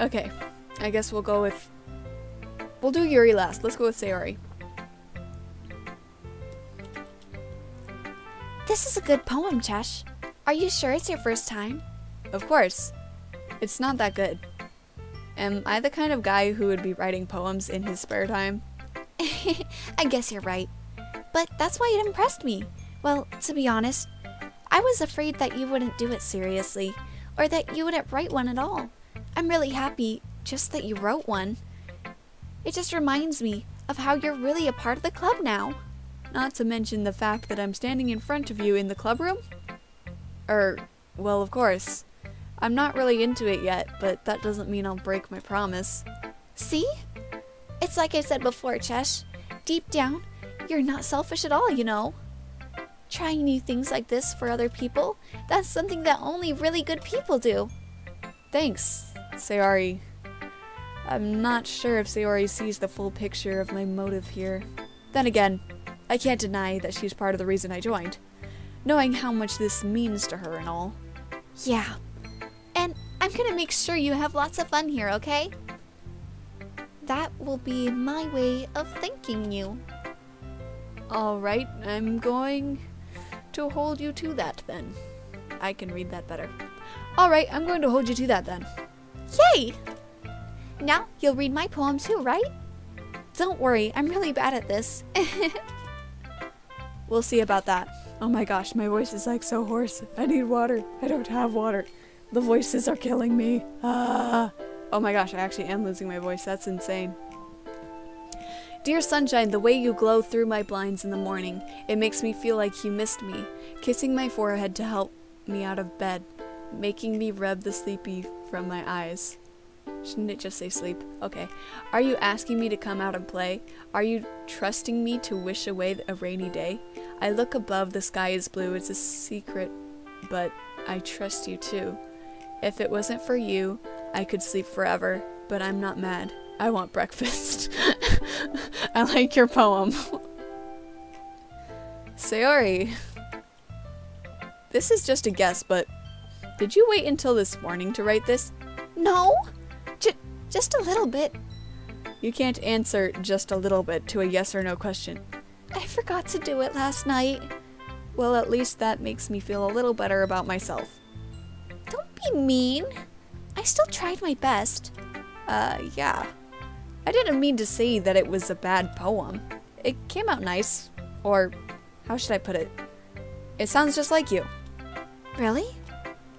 Okay, I guess we'll go with... We'll do Yuri last. Let's go with Sayori. This is a good poem, Chesh. Are you sure it's your first time? Of course. It's not that good. Am I the kind of guy who would be writing poems in his spare time? I guess you're right. But that's why it impressed me. Well, to be honest, I was afraid that you wouldn't do it seriously, or that you wouldn't write one at all. I'm really happy just that you wrote one. It just reminds me of how you're really a part of the club now. Not to mention the fact that I'm standing in front of you in the club room? Well, of course. I'm not really into it yet, but that doesn't mean I'll break my promise. See? It's like I said before, Chesh. Deep down, you're not selfish at all, you know. Trying new things like this for other people, that's something that only really good people do. Thanks, Sayori. I'm not sure if Sayori sees the full picture of my motive here. Then again, I can't deny that she's part of the reason I joined, knowing how much this means to her and all. Yeah. And I'm gonna make sure you have lots of fun here, okay? That will be my way of thanking you. Alright, I'm going to hold you to that then. I can read that better. Alright, I'm going to hold you to that then. Yay! Now you'll read my poem too, right? Don't worry, I'm really bad at this. We'll see about that. Oh my gosh, my voice is like so hoarse. I need water. I don't have water. The voices are killing me. Ah. Oh my gosh, I actually am losing my voice. That's insane. Dear sunshine, the way you glow through my blinds in the morning, it makes me feel like you missed me, kissing my forehead to help me out of bed, making me rub the sleepy from my eyes. Shouldn't it just say sleep? Okay. Are you asking me to come out and play? Are you trusting me to wish away a rainy day? I look above, the sky is blue, it's a secret, but I trust you too. If it wasn't for you, I could sleep forever, but I'm not mad. I want breakfast. I like your poem. Sayori. This is just a guess, but did you wait until this morning to write this? No, just a little bit. You can't answer just a little bit to a yes or no question. I forgot to do it last night. Well, at least that makes me feel a little better about myself. Don't be mean. I still tried my best. Yeah. I didn't mean to say that it was a bad poem. It came out nice. Or, how should I put it? It sounds just like you. Really?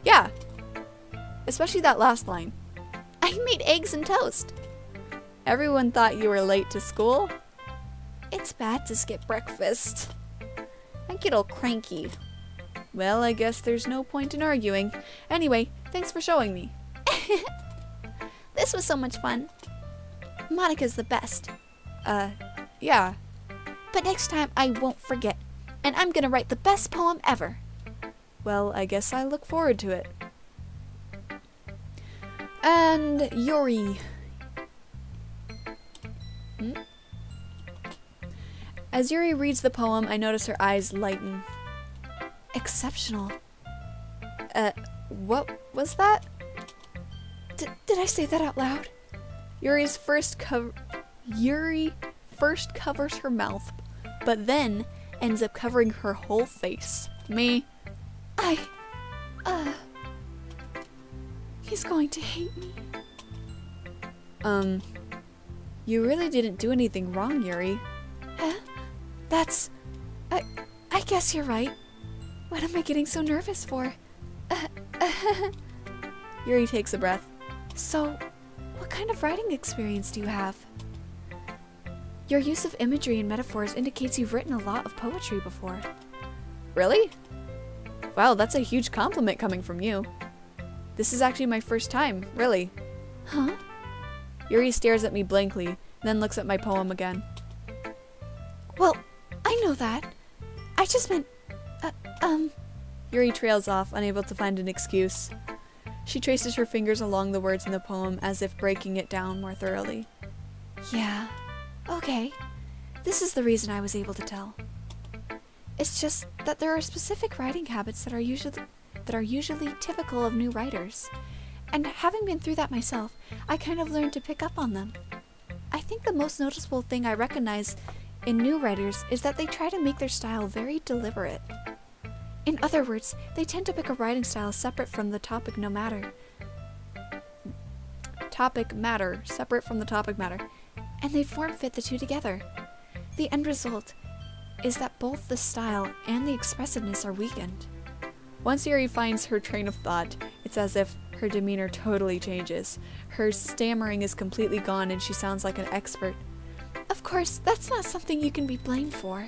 Yeah. Especially that last line. I made eggs and toast. Everyone thought you were late to school? It's bad to skip breakfast. I get all cranky. Well, I guess there's no point in arguing. Anyway, thanks for showing me. This was so much fun. Monica's the best. Yeah. But next time I won't forget. And I'm gonna write the best poem ever. Well, I guess I look forward to it. And Yuri. As Yuri reads the poem, I notice her eyes lighten. Exceptional. What was that? Did I say that out loud? Yuri first covers her mouth, but then ends up covering her whole face. Me. He's going to hate me. You really didn't do anything wrong, Yuri. Huh? That's... I guess you're right. What am I getting so nervous for? Yuri takes a breath. So, what kind of writing experience do you have? Your use of imagery and metaphors indicates you've written a lot of poetry before. Really? Wow, that's a huge compliment coming from you. This is actually my first time, really. Huh? Yuri stares at me blankly, then looks at my poem again. Well, I know that. I just meant, Yuri trails off, unable to find an excuse. She traces her fingers along the words in the poem as if breaking it down more thoroughly. Yeah, okay. This is the reason I was able to tell. It's just that there are specific writing habits that are usually typical of new writers. And having been through that myself, I kind of learned to pick up on them. I think the most noticeable thing I recognize in new writers is that they try to make their style very deliberate. In other words, they tend to pick a writing style separate from the topic separate from the topic matter, and they form-fit the two together. The end result is that both the style and the expressiveness are weakened. Once Yuri finds her train of thought, it's as if her demeanor totally changes. Her stammering is completely gone and she sounds like an expert. Of course, that's not something you can be blamed for.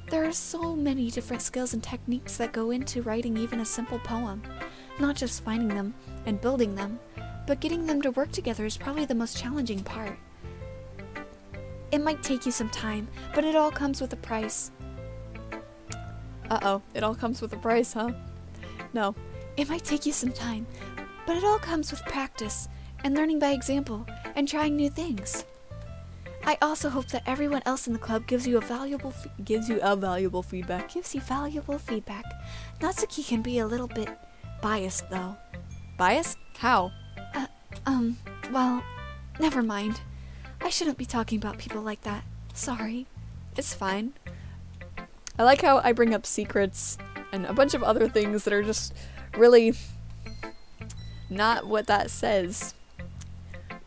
There are so many different skills and techniques that go into writing even a simple poem. Not just finding them and building them, but getting them to work together is probably the most challenging part. It might take you some time, but it all comes with a price. Uh-oh, it all comes with a price, huh? No. It might take you some time, but it all comes with practice and learning by example and trying new things. I also hope that everyone else in the club gives you valuable feedback. Natsuki can be a little bit biased, though. Biased? How? Well, never mind. I shouldn't be talking about people like that. Sorry. It's fine. I like how I bring up secrets and a bunch of other things that are just really not what that says.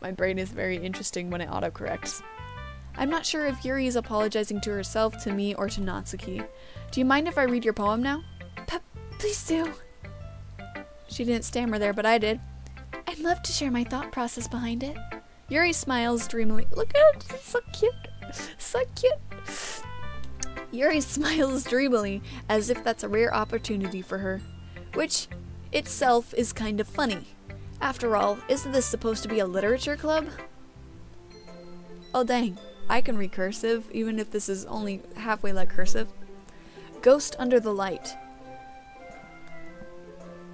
My brain is very interesting when it autocorrects. I'm not sure if Yuri is apologizing to herself, to me, or to Natsuki. Do you mind if I read your poem now? Please do. She didn't stammer there, but I did. I'd love to share my thought process behind it. Yuri smiles dreamily. Look at it, it's so cute. So cute. Yuri smiles dreamily, as if that's a rare opportunity for her. Which, itself, is kind of funny. After all, isn't this supposed to be a literature club? Oh dang, I can read cursive, even if this is only halfway like cursive. Ghost under the light.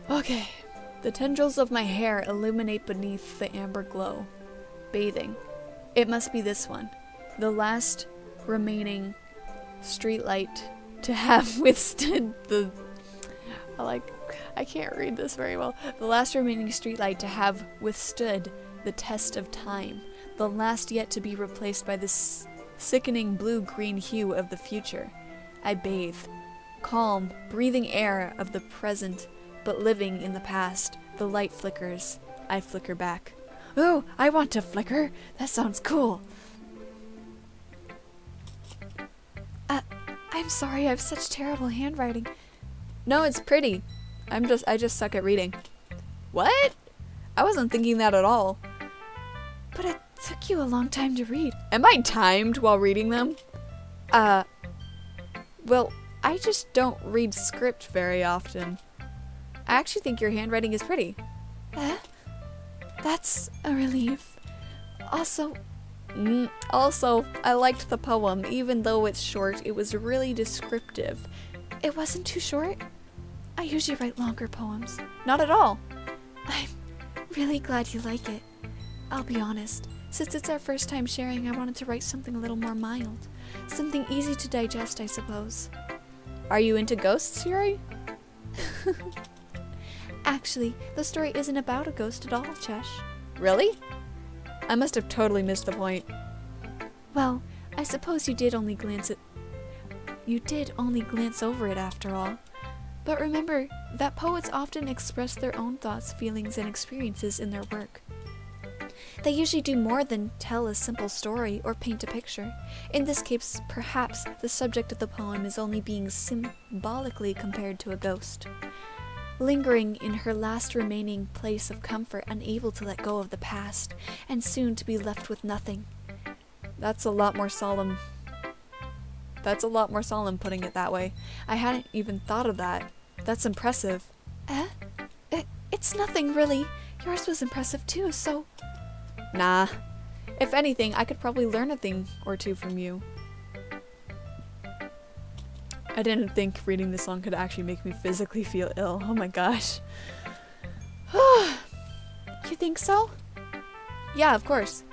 Okay. The tendrils of my hair illuminate beneath the amber glow. Bathing. It must be this one. The last remaining streetlight to have withstood the... I can't read this very well. The last remaining streetlight to have withstood the test of time. The last yet to be replaced by this sickening blue-green hue of the future. I bathe. Calm, breathing air of the present, but living in the past. The light flickers. I flicker back. Ooh, I want to flicker. That sounds cool. I'm sorry, I have such terrible handwriting. No, it's pretty. I just suck at reading. What? I wasn't thinking that at all. But it took you a long time to read. Am I timed while reading them? Well, I just don't read script very often. I actually think your handwriting is pretty. That's a relief. Also, I liked the poem. Even though it's short, it was really descriptive. It wasn't too short? I usually write longer poems. Not at all. I'm really glad you like it. I'll be honest. Since it's our first time sharing, I wanted to write something a little more mild. Something easy to digest, I suppose. Are you into ghosts, Yuri? Actually, the story isn't about a ghost at all, Chesh. Really? I must have totally missed the point. Well, I suppose you did only glance over it after all. But remember that poets often express their own thoughts, feelings, and experiences in their work. They usually do more than tell a simple story or paint a picture. In this case, perhaps the subject of the poem is only being symbolically compared to a ghost. Lingering in her last remaining place of comfort, unable to let go of the past, and soon to be left with nothing. That's a lot more solemn. Putting it that way. I hadn't even thought of that. That's impressive. It's nothing, really. Yours was impressive too, so... Nah. If anything, I could probably learn a thing or two from you. I didn't think reading this song could actually make me physically feel ill. Oh my gosh. You think so? Yeah, of course.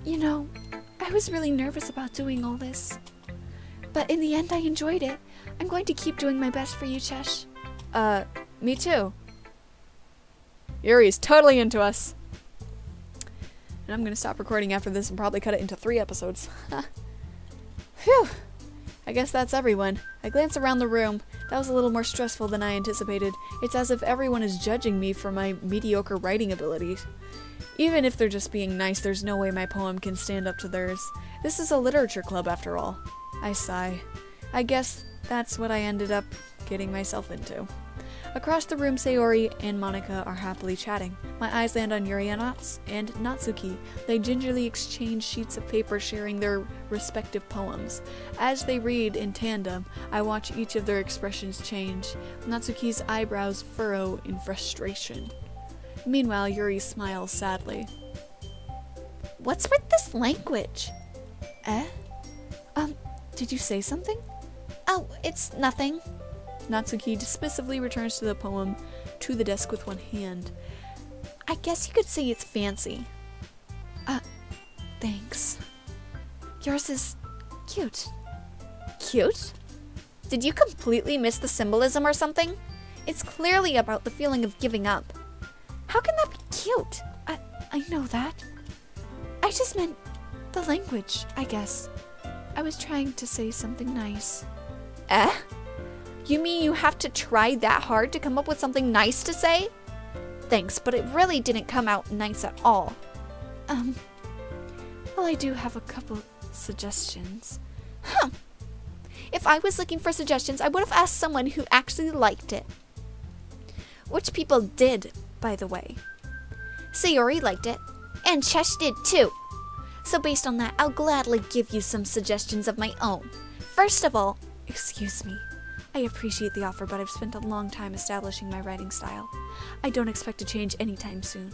You know, I was really nervous about doing all this. But in the end, I enjoyed it. I'm going to keep doing my best for you, Chesh. Me too. Yuri's totally into us. And I'm gonna stop recording after this and probably cut it into 3 episodes. Phew. I guess that's everyone. I glance around the room. That was a little more stressful than I anticipated. It's as if everyone is judging me for my mediocre writing abilities. Even if they're just being nice, there's no way my poem can stand up to theirs. This is a literature club after all. I sigh. I guess that's what I ended up getting myself into. Across the room, Sayori and Monika are happily chatting. My eyes land on Yuri and Natsuki. They gingerly exchange sheets of paper, sharing their respective poems. As they read in tandem, I watch each of their expressions change. Natsuki's eyebrows furrow in frustration. Meanwhile, Yuri smiles sadly. What's with this language? Did you say something? Oh, it's nothing. Natsuki dismissively returns to the poem to the desk with one hand. I guess you could say it's fancy. Thanks. Yours is cute. Cute? Did you completely miss the symbolism or something? It's clearly about the feeling of giving up. How can that be cute? I know that. I just meant the language, I guess. I was trying to say something nice. You mean you have to try that hard to come up with something nice to say? Thanks, but it really didn't come out nice at all. Well, I do have a couple suggestions. Huh. If I was looking for suggestions, I would have asked someone who actually liked it. Which people did, by the way. Sayori liked it, and Chesh did too. So based on that, I'll gladly give you some suggestions of my own. First of all, excuse me. I appreciate the offer, but I've spent a long time establishing my writing style. I don't expect to change anytime soon.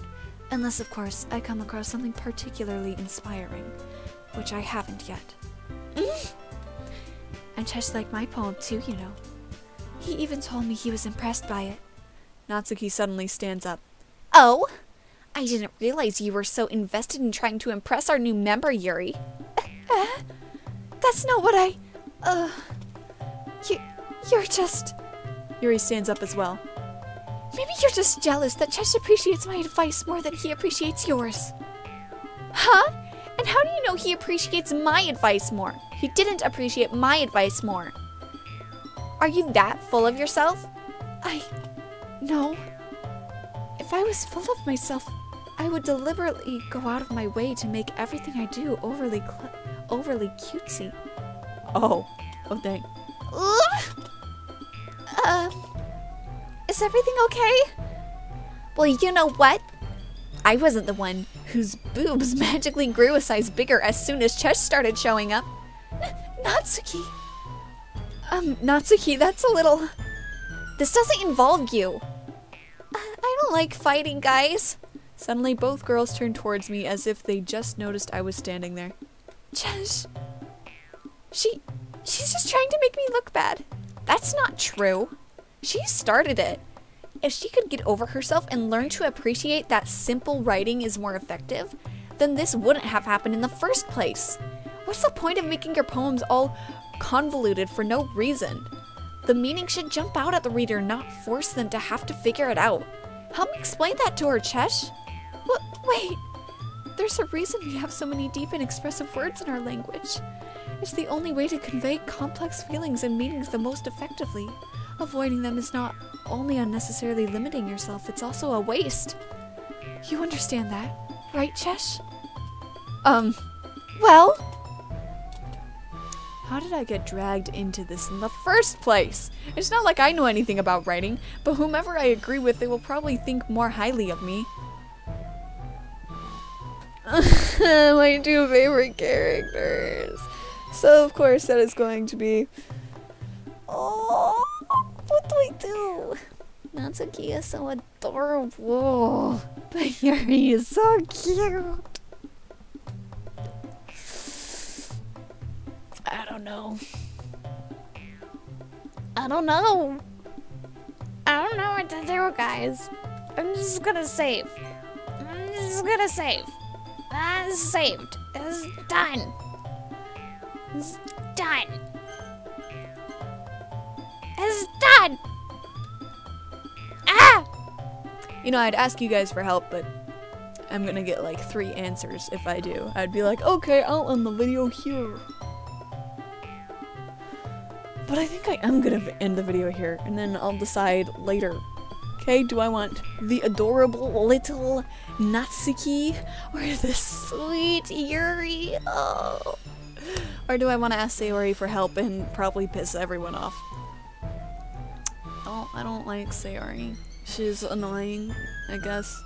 Unless, of course, I come across something particularly inspiring, which I haven't yet. And Chesh liked my poem too, you know. He even told me he was impressed by it. Natsuki suddenly stands up. Oh? I didn't realize you were so invested in trying to impress our new member, Yuri. That's not what I... You're just... Yuri stands up as well. Maybe you're just jealous that Chesh appreciates my advice more than he appreciates yours. Huh? And how do you know he appreciates my advice more? He didn't appreciate my advice more. Are you that full of yourself? No. If I was full of myself, I would deliberately go out of my way to make everything I do overly cutesy. Oh dang. Is everything okay? Well, you know what? I wasn't the one whose boobs magically grew a size bigger as soon as Chesh started showing up. Natsuki. Natsuki, that's a little... This doesn't involve you. I don't like fighting, guys. Suddenly, both girls turned towards me as if they just noticed I was standing there. Chesh. She's just trying to make me look bad. That's not true. She started it. If she could get over herself and learn to appreciate that simple writing is more effective, then this wouldn't have happened in the first place. What's the point of making your poems all convoluted for no reason? The meaning should jump out at the reader, not force them to have to figure it out. Help me explain that to her, Chesh. Wait. There's a reason we have so many deep and expressive words in our language. It's the only way to convey complex feelings and meanings the most effectively. Avoiding them is not only unnecessarily limiting yourself, it's also a waste. You understand that, right, Chesh? Well... How did I get dragged into this in the first place? It's not like I know anything about writing, but whomever I agree with, they will probably think more highly of me. My 2 favorite characters. So, of course, that is going to be... Oh, what do I do? Natsuki is so adorable. But Yuri is so cute. I don't know. I don't know what to do, guys. I'm just gonna save. Saved. It's done. It's done. You know, I'd ask you guys for help, but I'm gonna get like 3 answers if I do. I'd be like, okay, I'll end the video here. But I think I am gonna end the video here, and then I'll decide later. Okay, do I want the adorable little Natsuki or the sweet Yuri? Oh. Or do I want to ask Sayori for help and probably piss everyone off? Oh, I don't like Sayori. She's annoying, I guess.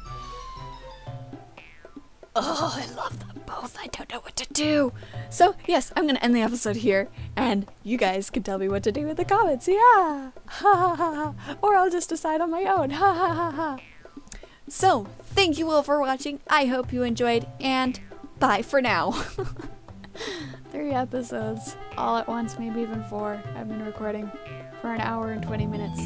Oh, I love them both. I don't know what to do. So, yes, I'm going to end the episode here, and you guys can tell me what to do in the comments. Yeah! Ha ha ha ha. Or I'll just decide on my own. Ha ha ha ha. So, thank you all for watching. I hope you enjoyed, and bye for now. 3 episodes all at once, maybe even 4. I've been recording for an hour and 20 minutes.